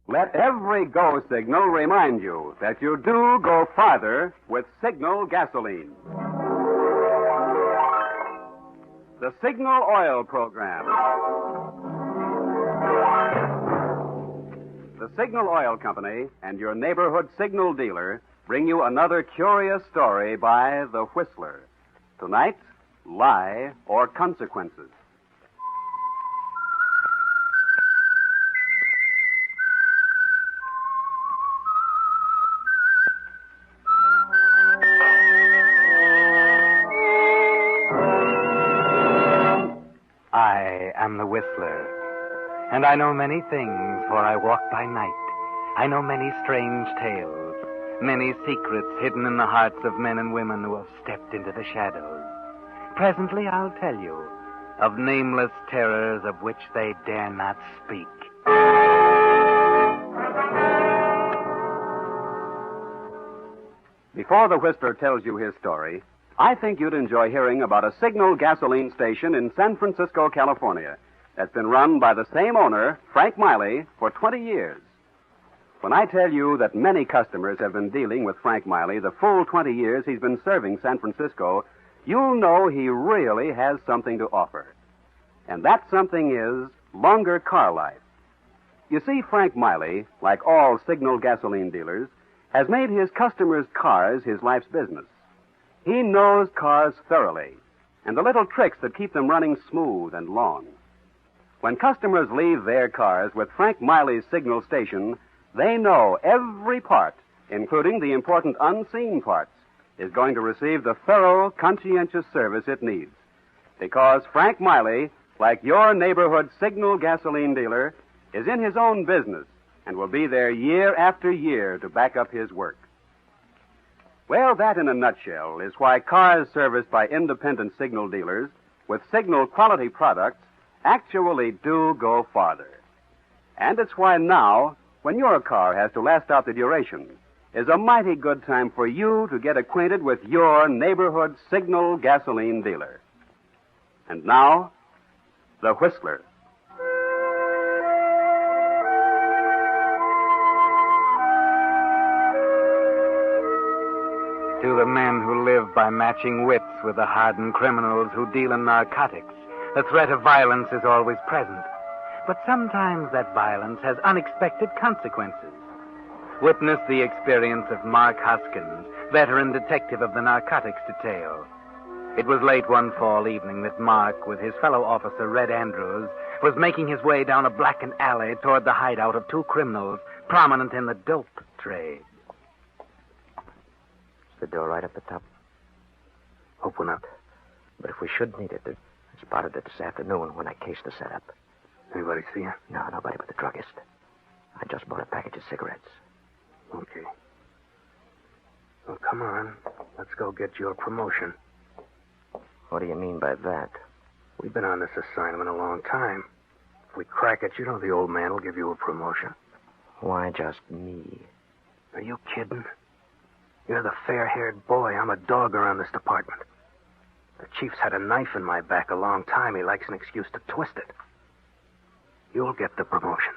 Let every go signal remind you that you do go farther with Signal gasoline. The Signal Oil Program. The Signal Oil Company and your neighborhood signal dealer bring you another curious story by The Whistler. Tonight, Lie or Consequences. I am the Whistler, and I know many things, for I walk by night. I know many strange tales, many secrets hidden in the hearts of men and women who have stepped into the shadows. Presently I'll tell you of nameless terrors of which they dare not speak. Before the Whistler tells you his story, I think you'd enjoy hearing about a Signal gasoline station in San Francisco, California, that's been run by the same owner, Frank Miley, for 20 years. When I tell you that many customers have been dealing with Frank Miley the full 20 years he's been serving San Francisco, you'll know he really has something to offer. And that something is longer car life. You see, Frank Miley, like all Signal gasoline dealers, has made his customers' cars his life's business. He knows cars thoroughly, and the little tricks that keep them running smooth and long. When customers leave their cars with Frank Miley's Signal station, they know every part, including the important unseen parts, is going to receive the thorough, conscientious service it needs. Because Frank Miley, like your neighborhood Signal gasoline dealer, is in his own business and will be there year after year to back up his work. Well, that in a nutshell is why cars serviced by independent Signal dealers with Signal quality products actually do go farther. And it's why now, when your car has to last out the duration, is a mighty good time for you to get acquainted with your neighborhood Signal gasoline dealer. And now, The Whistler. To the men who live by matching wits with the hardened criminals who deal in narcotics, the threat of violence is always present. But sometimes that violence has unexpected consequences. Witness the experience of Mark Hoskins, veteran detective of the Narcotics Detail. It was late one fall evening that Mark, with his fellow officer Red Andrews, was making his way down a blackened alley toward the hideout of two criminals prominent in the dope trade. The door right up the top. Open up. But if we should need it, I spotted it this afternoon when I cased the setup. Anybody see you? No, nobody but the druggist. I just bought a package of cigarettes. Okay. Well, come on. Let's go get your promotion. What do you mean by that? We've been on this assignment a long time. If we crack it, you know the old man will give you a promotion. Why just me? Are you kidding? You're the fair-haired boy. I'm a dog around this department. The chief's had a knife in my back a long time. He likes an excuse to twist it. You'll get the promotion.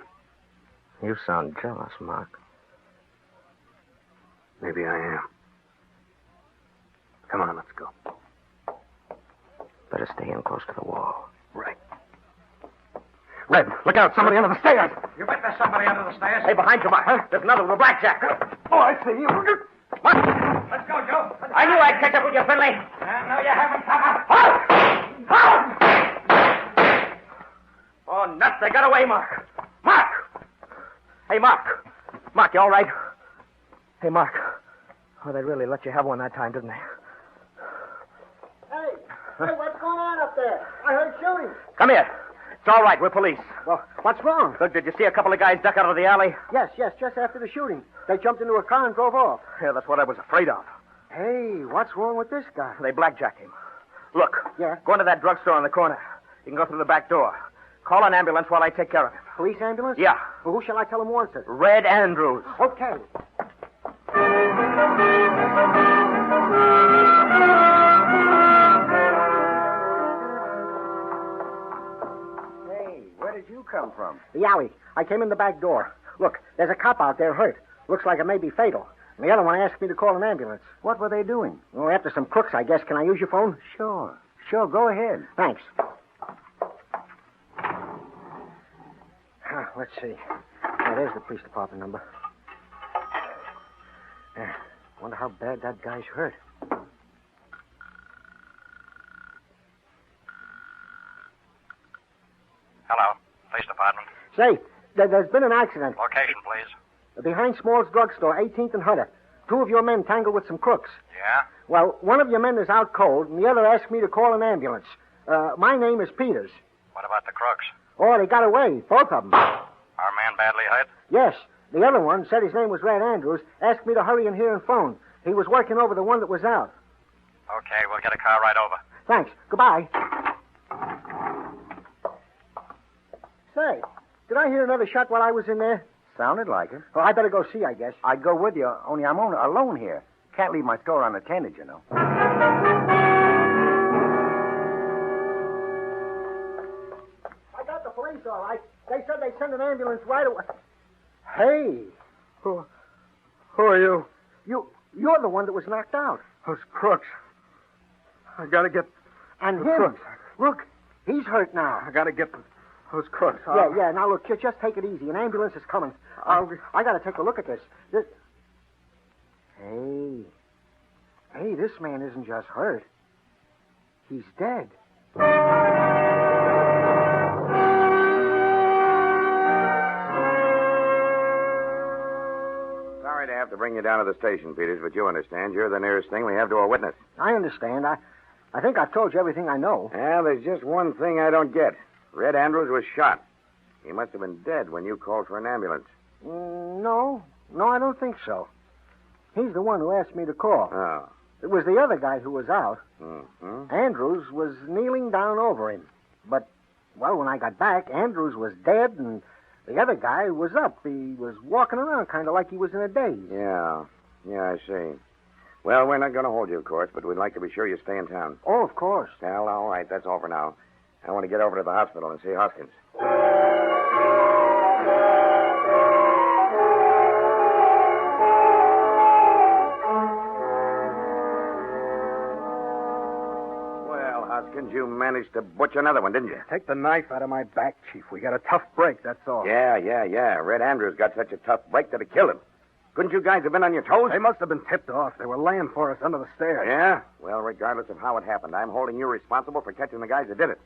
You sound jealous, Mark. Maybe I am. Come on, let's go. Better stay in close to the wall. Right. Red, look out. Somebody under the stairs. You bet there's somebody under the stairs. Hey, behind you, Mark. Huh? There's another with a blackjack. Oh, I see you. Let's go, Joe. I knew I'd catch up with you, Finley. No, you haven't, Papa. Oh, nuts. They got away, Mark. Mark! Hey, Mark. Mark, you all right? Hey, Mark. Oh, they really let you have one that time, didn't they? Hey, what's going on up there? I heard shooting. Come here. It's all right. We're police. Well, what's wrong? Look, did you see a couple of guys duck out of the alley? Yes, just after the shooting. They jumped into a car and drove off. Yeah, that's what I was afraid of. Hey, what's wrong with this guy? They blackjacked him. Look. Yeah? Go into that drugstore on the corner. You can go through the back door. Call an ambulance while I take care of him. Police ambulance? Yeah. Well, who shall I tell him wants it? Red Andrews. Okay. Hey, where did you come from? The alley. I came in the back door. Look, there's a cop out there hurt. Looks like it may be fatal. And the other one asked me to call an ambulance. What were they doing? Well, after some crooks, I guess. Can I use your phone? Sure, go ahead. Thanks. Let's see. Oh, there's the police department number. Wonder how bad that guy's hurt. Hello. Police department. Say, there's been an accident. Location, please. Behind Small's drugstore, 18th and Hunter. 2 of your men tangled with some crooks. Yeah? Well, one of your men is out cold, and the other asked me to call an ambulance. My name is Peters. What about the crooks? Oh, they got away, both of them. Our man badly hurt? Yes. The other one said his name was Red Andrews, asked me to hurry in here and phone. He was working over the one that was out. Okay, we'll get a car right over. Thanks. Goodbye. Say, did I hear another shot while I was in there? Sounded like it. Oh, I better go see, I guess. I'd go with you, only I'm alone here. Can't leave my store unattended, you know. I got the police, all right. They said they'd send an ambulance right away. Hey. Who are you? You're the one that was knocked out. Those crooks. I gotta get And the him. crooks. Look, he's hurt now. I gotta get those crooks. Yeah. Now, look, just take it easy. An ambulance is coming. I got to take a look at this. Hey, this man isn't just hurt. He's dead. Sorry to have to bring you down to the station, Peters, but you understand. You're the nearest thing we have to a witness. I understand. I think I've told you everything I know. Well, there's just one thing I don't get. Red Andrews was shot. He must have been dead when you called for an ambulance. No, I don't think so. He's the one who asked me to call. Oh. It was the other guy who was out. Mm-hmm. Andrews was kneeling down over him. But, well, when I got back, Andrews was dead, and the other guy was up. He was walking around kind of like he was in a daze. Yeah, I see. Well, we're not going to hold you, of course, but we'd like to be sure you stay in town. Oh, of course. Well, all right, that's all for now. I want to get over to the hospital and see Hoskins. Well, Hoskins, you managed to butch another one, didn't you? Take the knife out of my back, Chief. We got a tough break, that's all. Yeah. Red Andrews got such a tough break that it killed him. Couldn't you guys have been on your toes? They must have been tipped off. They were laying for us under the stairs. Yeah? Well, regardless of how it happened, I'm holding you responsible for catching the guys that did it.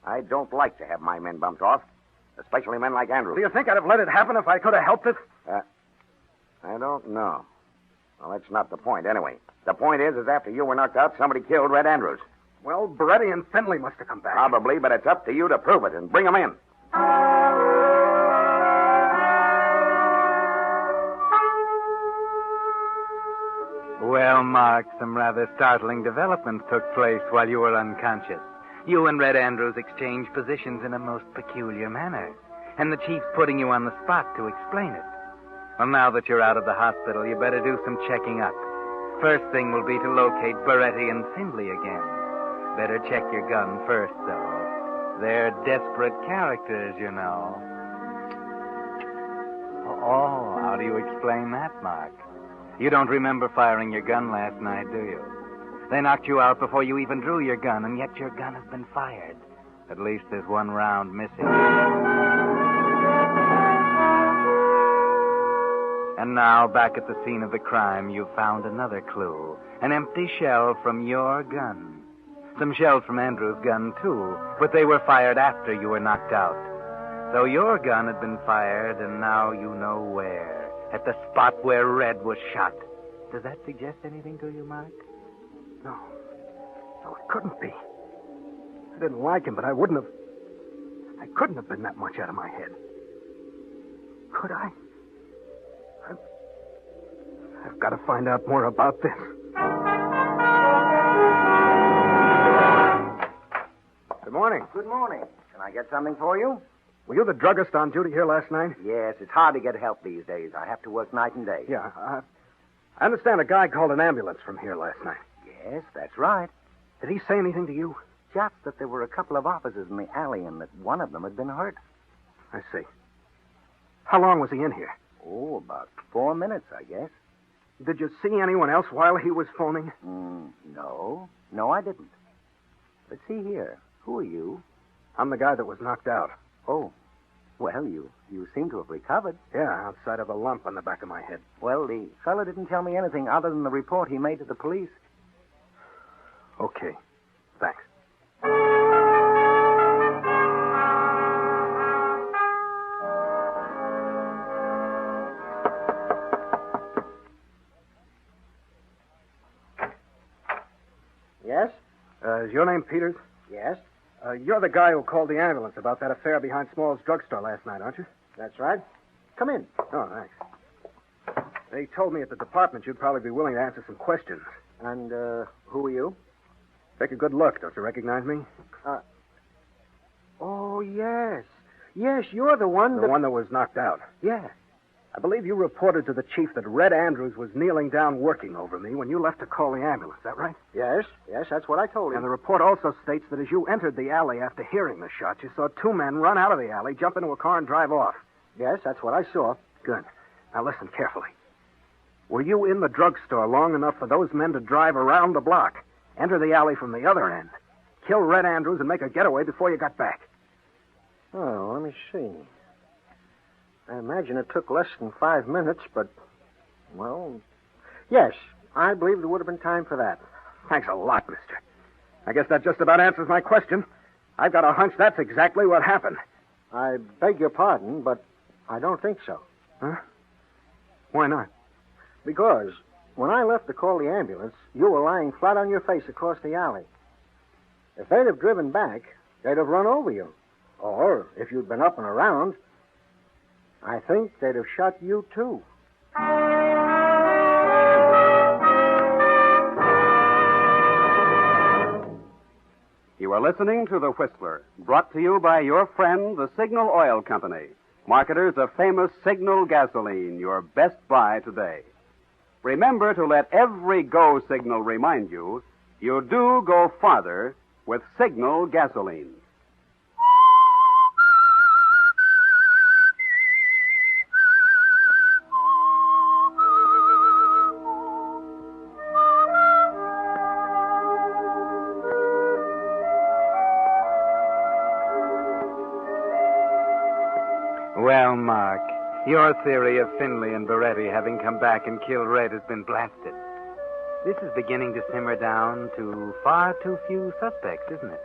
I don't like to have my men bumped off, especially men like Andrews. Do you think I'd have let it happen if I could have helped it? I don't know. Well, that's not the point, anyway. The point is after you were knocked out, somebody killed Red Andrews. Well, Beretti and Finley must have come back. Probably, but it's up to you to prove it and bring them in. Well, Mark, some rather startling developments took place while you were unconscious. You and Red Andrews exchanged positions in a most peculiar manner, and the chief's putting you on the spot to explain it. Well, now that you're out of the hospital, you better do some checking up. First thing will be to locate Beretti and Finley again. Better check your gun first, though. They're desperate characters, you know. Oh, how do you explain that, Mark? You don't remember firing your gun last night, do you? They knocked you out before you even drew your gun, and yet your gun has been fired. At least there's one round missing. And now, back at the scene of the crime, you've found another clue. An empty shell from your gun. Some shells from Andrew's gun, too, but they were fired after you were knocked out. So your gun had been fired, and now you know where. At the spot where Red was shot. Does that suggest anything to you, Mark? No, it couldn't be. I didn't like him, but I couldn't have been that much out of my head. Could I? I've got to find out more about this. Good morning. Good morning. Can I get something for you? Were you the druggist on duty here last night? Yes, it's hard to get help these days. I have to work night and day. Yeah, I understand a guy called an ambulance from here last night. Yes, that's right. Did he say anything to you? Just that there were a couple of officers in the alley and that one of them had been hurt. I see. How long was he in here? Oh, about 4 minutes, I guess. Did you see anyone else while he was phoning? No. No, I didn't. But see here. Who are you? I'm the guy that was knocked out. Oh. Well, you seem to have recovered. Yeah, outside of a lump on the back of my head. Well, the fella didn't tell me anything other than the report he made to the police. Okay. Thanks. Yes? Is your name Peters? Yes. You're the guy who called the ambulance about that affair behind Small's drugstore last night, aren't you? That's right. Come in. Oh, thanks. They told me at the department you'd probably be willing to answer some questions. And, who are you? Take a good look. Don't you recognize me? Oh, yes. Yes, you're the one The one that was knocked out. Yeah. I believe you reported to the chief that Red Andrews was kneeling down working over me when you left to call the ambulance. Is that right? Yes, that's what I told him. And the report also states that as you entered the alley after hearing the shot, you saw two men run out of the alley, jump into a car, and drive off. Yes, that's what I saw. Good. Now listen carefully. Were you in the drugstore long enough for those men to drive around the block, enter the alley from the other end, kill Red Andrews, and make a getaway before you got back? Oh, let me see. I imagine it took less than 5 minutes, but, well, yes, I believe there would have been time for that. Thanks a lot, mister. I guess that just about answers my question. I've got a hunch that's exactly what happened. I beg your pardon, but I don't think so. Huh? Why not? Because when I left to call the ambulance, you were lying flat on your face across the alley. If they'd have driven back, they'd have run over you. Or, if you'd been up and around, I think they'd have shot you, too. You are listening to The Whistler, brought to you by your friend, the Signal Oil Company, marketers of famous Signal gasoline, your best buy today. Remember to let every go signal remind you, you do go farther with Signal gasoline. Well, Mark, your theory of Finley and Beretti having come back and killed Red has been blasted. This is beginning to simmer down to far too few suspects, isn't it?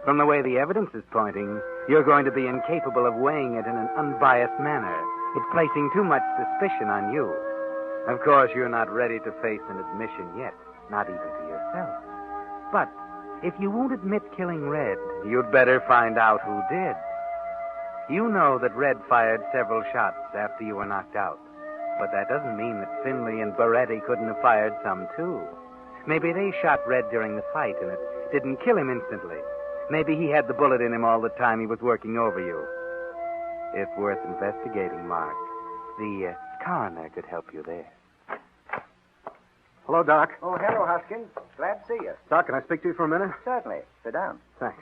From the way the evidence is pointing, you're going to be incapable of weighing it in an unbiased manner. It's placing too much suspicion on you. Of course, you're not ready to face an admission yet, not even to yourself. But if you won't admit killing Red, you'd better find out who did. You know that Red fired several shots after you were knocked out. But that doesn't mean that Finley and Beretti couldn't have fired some, too. Maybe they shot Red during the fight, and it didn't kill him instantly. Maybe he had the bullet in him all the time he was working over you. It's worth investigating, Mark. The coroner could help you there. Hello, Doc. Oh, hello, Hoskins. Glad to see you. Doc, can I speak to you for a minute? Certainly. Sit down. Thanks.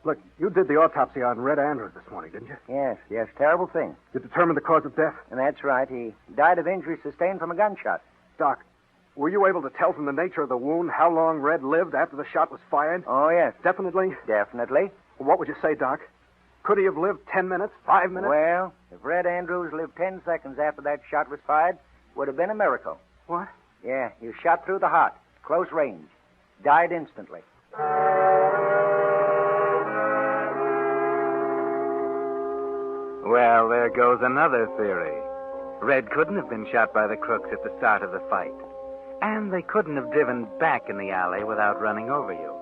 Look, you did the autopsy on Red Andrews this morning, didn't you? Yes. Terrible thing. You determined the cause of death? And that's right. He died of injuries sustained from a gunshot. Doc, were you able to tell from the nature of the wound how long Red lived after the shot was fired? Oh, yes. Definitely? Definitely. What would you say, Doc? Could he have lived 10 minutes, 5 minutes? Well, if Red Andrews lived 10 seconds after that shot was fired, would have been a miracle. What? Yeah, he was shot through the heart, close range. Died instantly. Well, there goes another theory. Red couldn't have been shot by the crooks at the start of the fight. And they couldn't have driven back in the alley without running over you.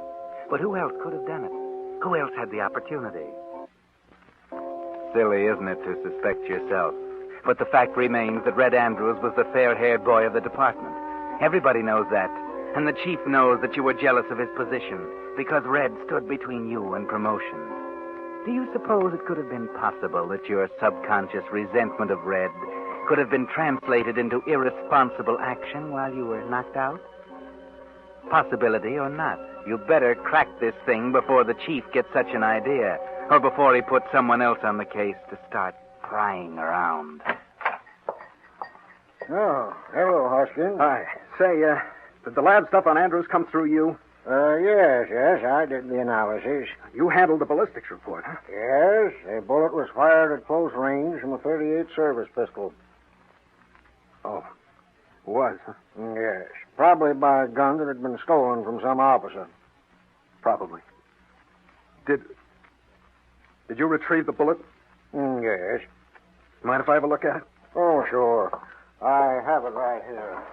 But who else could have done it? Who else had the opportunity? Silly, isn't it, to suspect yourself? But the fact remains that Red Andrews was the fair-haired boy of the department. Everybody knows that. And the chief knows that you were jealous of his position because Red stood between you and promotion. Do you suppose it could have been possible that your subconscious resentment of Red could have been translated into irresponsible action while you were knocked out? Possibility or not, you better crack this thing before the chief gets such an idea, or before he puts someone else on the case to start prying around. Oh, hello, Hoskins. Hi. Say, did the lab stuff on Andrews come through you? Yes, I did the analysis. You handled the ballistics report, huh? Yes, a bullet was fired at close range from a .38 service pistol. Oh, was, huh? Yes, probably by a gun that had been stolen from some officer. Probably. Did you retrieve the bullet? Yes. Mind if I have a look at it? Oh, sure. I have it right here.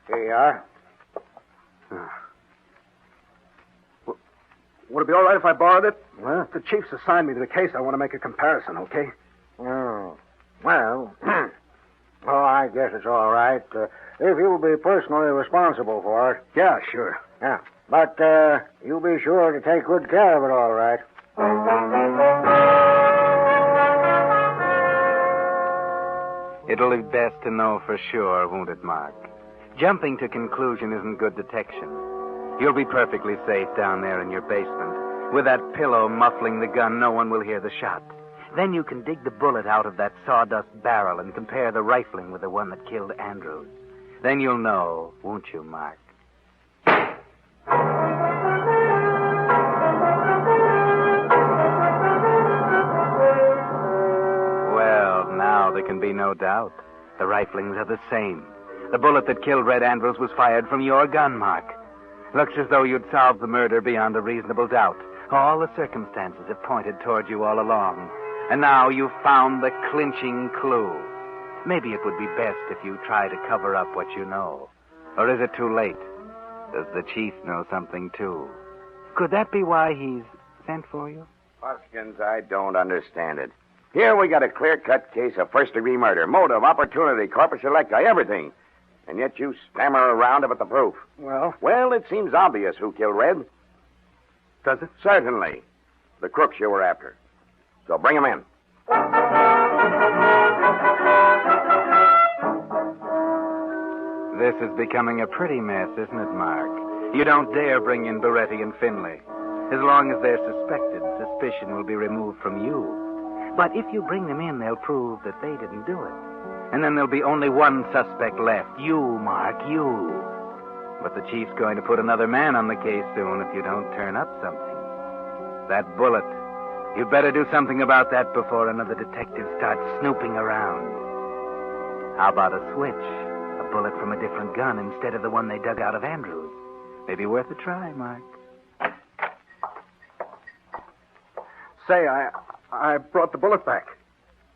Here you are. Would it be all right if I borrowed it? Huh? The chief's assigned me to the case. I want to make a comparison, okay? Oh. Well, I guess it's all right. If you'll be personally responsible for it. Yeah, sure. Yeah. But you'll be sure to take good care of it, all right. It'll be best to know for sure, won't it, Mark? Jumping to conclusion isn't good detection. You'll be perfectly safe down there in your basement. With that pillow muffling the gun, no one will hear the shot. Then you can dig the bullet out of that sawdust barrel and compare the rifling with the one that killed Andrews. Then you'll know, won't you, Mark? Well, now there can be no doubt. The riflings are the same. The bullet that killed Red Andrews was fired from your gun, Mark. Looks as though you'd solved the murder beyond a reasonable doubt. All the circumstances have pointed toward you all along. And now you've found the clinching clue. Maybe it would be best if you try to cover up what you know. Or is it too late? Does the chief know something, too? Could that be why he's sent for you? Hoskins, I don't understand it. Here we got a clear-cut case of first-degree murder. Motive, opportunity, corpus electi, everything. And yet you stammer around about the proof. Well? Well, it seems obvious who killed Red. Does it? Certainly. The crooks you were after. So bring him in. This is becoming a pretty mess, isn't it, Mark? You don't dare bring in Beretti and Finley. As long as they're suspected, suspicion will be removed from you. But if you bring them in, they'll prove that they didn't do it. And then there'll be only one suspect left. You, Mark, you. But the chief's going to put another man on the case soon if you don't turn up something. That bullet. You'd better do something about that before another detective starts snooping around. How about a switch? A bullet from a different gun instead of the one they dug out of Andrews. Maybe worth a try, Mark. Say, I brought the bullet back.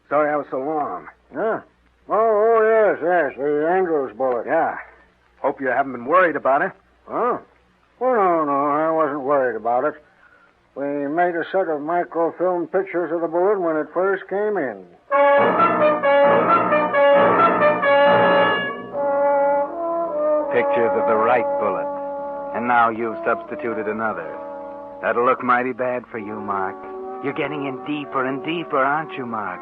Sorry I was so long. Huh? Oh, yes, the Andrews bullet. Yeah. Hope you haven't been worried about it. Huh? Well, no, I wasn't worried about it. We made a set of microfilm pictures of the bullet when it first came in. Pictures of the right bullet. And now you've substituted another. That'll look mighty bad for you, Mark. You're getting in deeper and deeper, aren't you, Mark?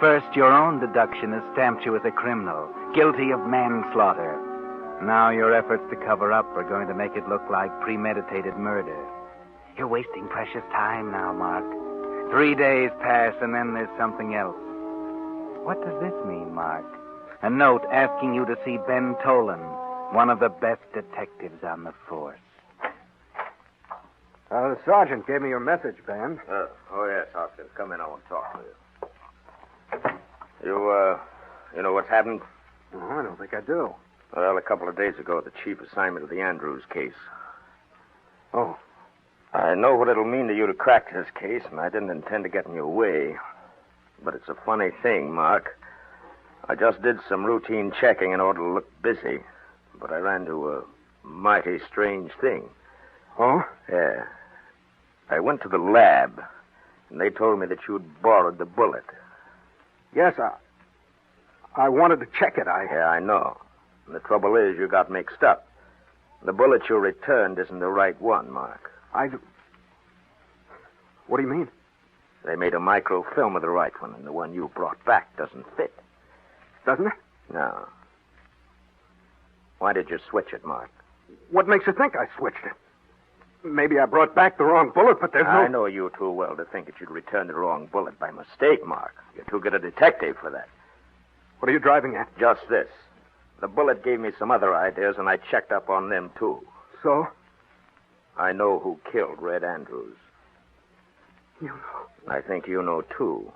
First, your own deduction has stamped you as a criminal, guilty of manslaughter. Now your efforts to cover up are going to make it look like premeditated murder. You're wasting precious time now, Mark. 3 days pass, and then there's something else. What does this mean, Mark? A note asking you to see Ben Tolan, one of the best detectives on the force. The sergeant gave me your message, Ben. Oh, yes, Hoskins. Come in. I want to talk to you. You know what's happened? Oh, I don't think I do. Well, a couple of days ago, the chief assigned me to the Andrews case. Oh. I know what it'll mean to you to crack this case, and I didn't intend to get in your way. But it's a funny thing, Mark. I just did some routine checking in order to look busy, but I ran into a mighty strange thing. Oh? Yeah. I went to the lab, and they told me that you'd borrowed the bullet. Yes, I wanted to check it. Yeah, I know. And the trouble is, you got mixed up. The bullet you returned isn't the right one, Mark. What do you mean? They made a microfilm of the right one, and the one you brought back doesn't fit. Doesn't it? No. Why did you switch it, Mark? What makes you think I switched it? Maybe I brought back the wrong bullet, but there's no... I know you too well to think that you'd return the wrong bullet by mistake, Mark. You're too good a detective for that. What are you driving at? Just this. The bullet gave me some other ideas, and I checked up on them, too. So? I know who killed Red Andrews. You know? I think you know, too.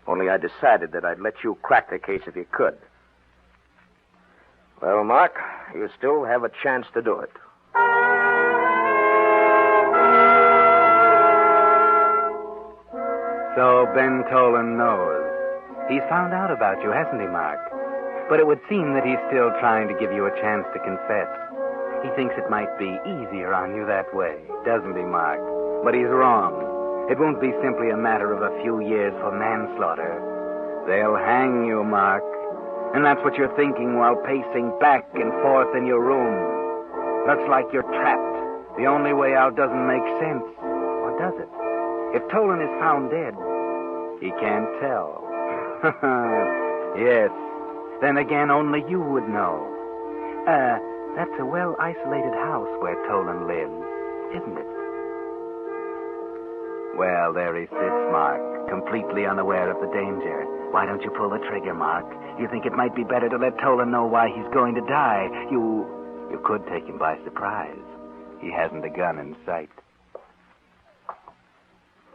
Only I decided that I'd let you crack the case if you could. Well, Mark, you still have a chance to do it. So Ben Tolan knows. He's found out about you, hasn't he, Mark? But it would seem that he's still trying to give you a chance to confess. He thinks it might be easier on you that way, doesn't he, Mark? But he's wrong. It won't be simply a matter of a few years for manslaughter. They'll hang you, Mark. And that's what you're thinking while pacing back and forth in your room. Looks like you're trapped. The only way out doesn't make sense. Or does it? If Tolan is found dead, he can't tell. Yes. Then again, only you would know. That's a well-isolated house where Tolan lives, isn't it? Well, there he sits, Mark, completely unaware of the danger. Why don't you pull the trigger, Mark? You think it might be better to let Tolan know why he's going to die? You could take him by surprise. He hasn't a gun in sight.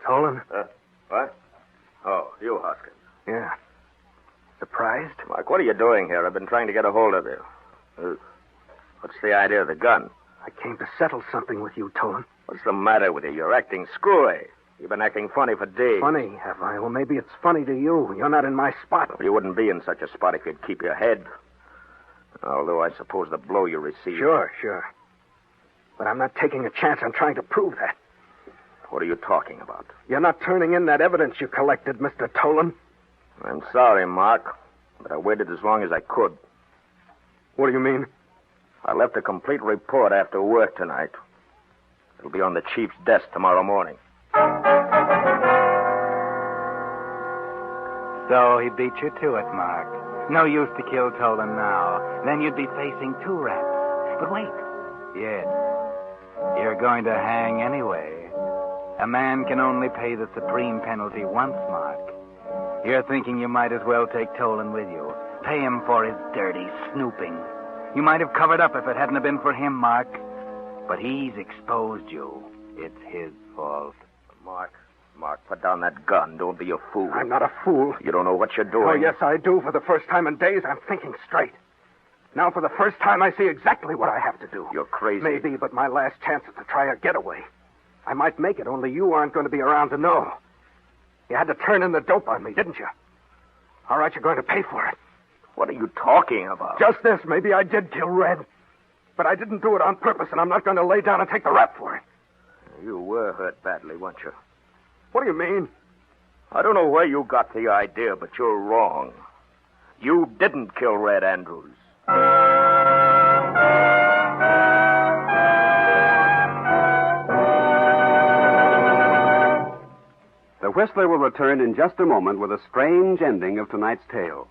Tolan? What? Oh, you, Hoskins. Yeah. Surprised? Mark, what are you doing here? I've been trying to get a hold of you. What's the idea of the gun? I came to settle something with you, Tolan. What's the matter with you? You're acting screwy. You've been acting funny for days. Funny, have I? Well, maybe it's funny to you. You're not in my spot. You wouldn't be in such a spot if you'd keep your head. Although I suppose the blow you received... Sure. But I'm not taking a chance on trying to prove that. What are you talking about? You're not turning in that evidence you collected, Mr. Tolan. I'm sorry, Mark, but I waited as long as I could. What do you mean? I left a complete report after work tonight. It'll be on the chief's desk tomorrow morning. So he beat you to it, Mark. No use to kill Tolan now. Then you'd be facing 2 raps. But wait. Yes. You're going to hang anyway. A man can only pay the supreme penalty once, Mark. You're thinking you might as well take Tolan with you. Pay him for his dirty snooping. You might have covered up if it hadn't been for him, Mark. But he's exposed you. It's his fault. Mark, put down that gun. Don't be a fool. I'm not a fool. You don't know what you're doing. Oh, yes, I do. For the first time in days, I'm thinking straight. Now, for the first time, I see exactly what I have to do. You're crazy. Maybe, but my last chance is to try a getaway. I might make it, only you aren't going to be around to know. You had to turn in the dope on me, didn't you? All right, you're going to pay for it. What are you talking about? Just this. Maybe I did kill Red. But I didn't do it on purpose, and I'm not going to lay down and take the rap for it. You were hurt badly, weren't you? What do you mean? I don't know where you got the idea, but you're wrong. You didn't kill Red Andrews. The Whistler will return in just a moment with a strange ending of tonight's tale.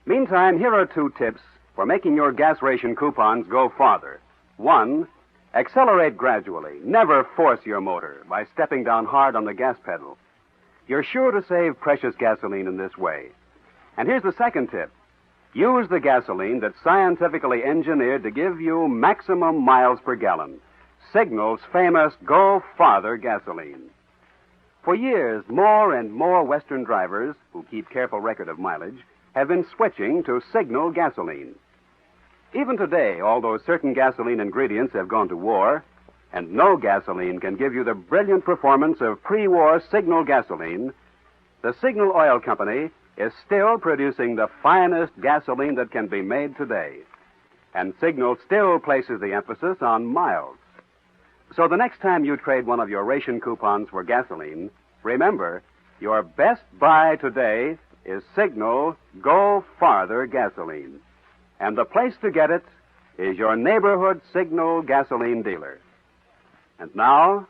Meantime, here are 2 tips for making your gas ration coupons go farther. 1, accelerate gradually. Never force your motor by stepping down hard on the gas pedal. You're sure to save precious gasoline in this way. And here's the second tip. Use the gasoline that's scientifically engineered to give you maximum miles per gallon. Signal's famous Go Farther gasoline. For years, more and more Western drivers who keep careful record of mileage have been switching to Signal gasoline. Even today, although certain gasoline ingredients have gone to war, and no gasoline can give you the brilliant performance of pre-war Signal gasoline, the Signal Oil Company is still producing the finest gasoline that can be made today. And Signal still places the emphasis on miles. So the next time you trade one of your ration coupons for gasoline, remember, your best buy today is Signal Go Farther gasoline. And the place to get it is your neighborhood Signal gasoline dealer. And now,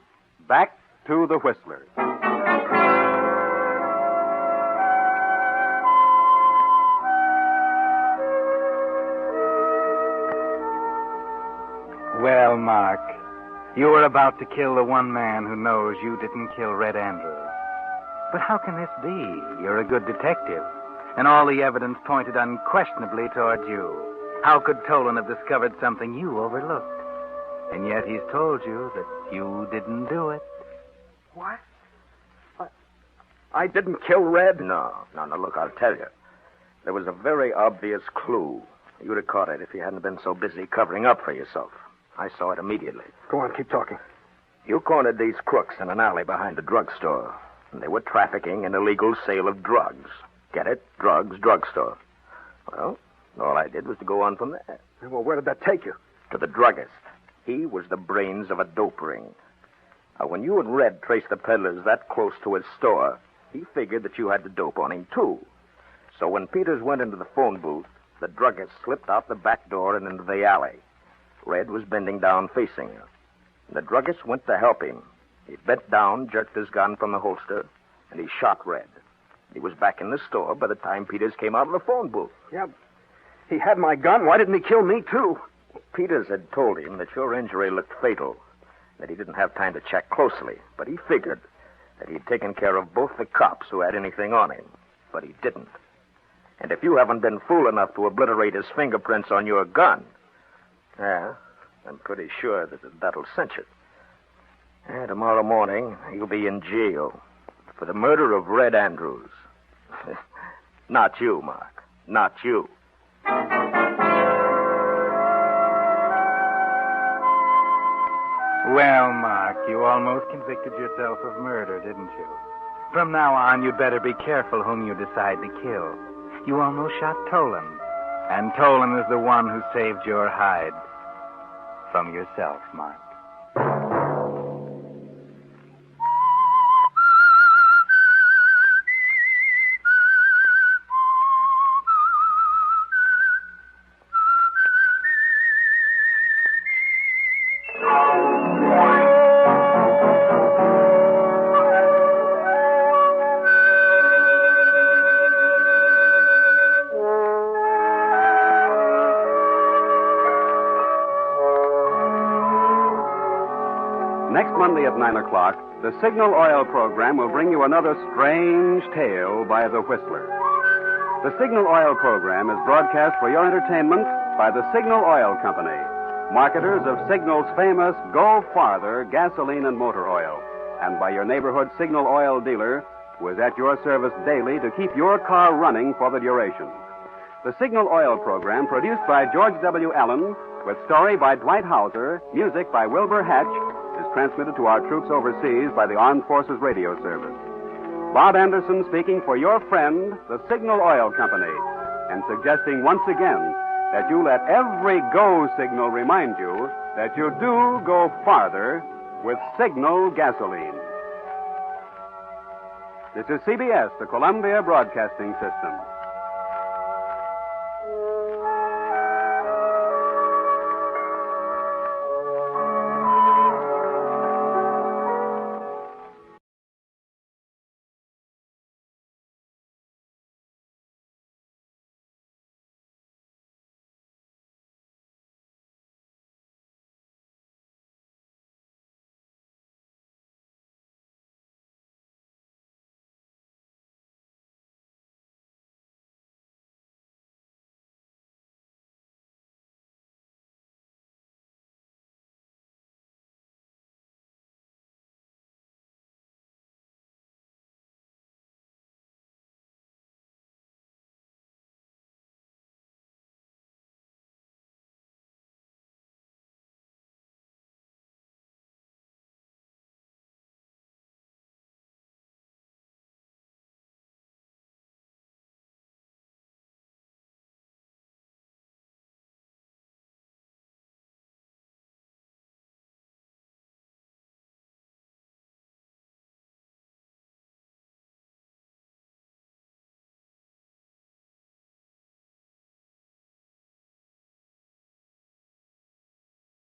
back to the Whistler. Well, Mark, You were about to kill the one man who knows you didn't kill Red Andrews. But how can this be? You're a good detective, and all the evidence pointed unquestionably toward you. How could Tolan have discovered something you overlooked? And yet he's told you that you didn't do it. What? I didn't kill Red? No, look, I'll tell you. There was a very obvious clue. You'd have caught it if you hadn't been so busy covering up for yourself. I saw it immediately. Go on, keep talking. You cornered these crooks in an alley behind the drugstore. And they were trafficking in illegal sale of drugs. Get it? Drugs, drugstore. Well, all I did was to go on from there. Well, where did that take you? To the druggist. He was the brains of a dope ring. Now, when you and Red traced the peddlers that close to his store, he figured that you had the dope on him, too. So when Peters went into the phone booth, the druggist slipped out the back door and into the alley. Red was bending down facing her. The druggist went to help him. He bent down, jerked his gun from the holster, and he shot Red. He was back in the store by the time Peters came out of the phone booth. Yeah, he had my gun. Why didn't he kill me, too? Peters had told him that your injury looked fatal, that he didn't have time to check closely, but he figured that he'd taken care of both the cops who had anything on him, but he didn't. And if you haven't been fool enough to obliterate his fingerprints on your gun, I'm pretty sure that'll cinch it. Tomorrow morning, you'll be in jail for the murder of Red Andrews. Not you, Mark. Not you. Well, Mark, you almost convicted yourself of murder, didn't you? From now on, you'd better be careful whom you decide to kill. You almost shot Tolan. And Tolan is the one who saved your hide from yourself, Mark. Next Monday at 9 o'clock, the Signal Oil program will bring you another strange tale by the Whistler. The Signal Oil program is broadcast for your entertainment by the Signal Oil Company, marketers of Signal's famous Go Farther gasoline and motor oil, and by your neighborhood Signal Oil dealer, who is at your service daily to keep your car running for the duration. The Signal Oil program, produced by George W. Allen, with story by Dwight Hauser, music by Wilbur Hatch, is transmitted to our troops overseas by the Armed Forces Radio Service. Bob Anderson speaking for your friend, the Signal Oil Company, and suggesting once again that you let every go signal remind you that you do go farther with Signal gasoline. This is CBS, the Columbia Broadcasting System.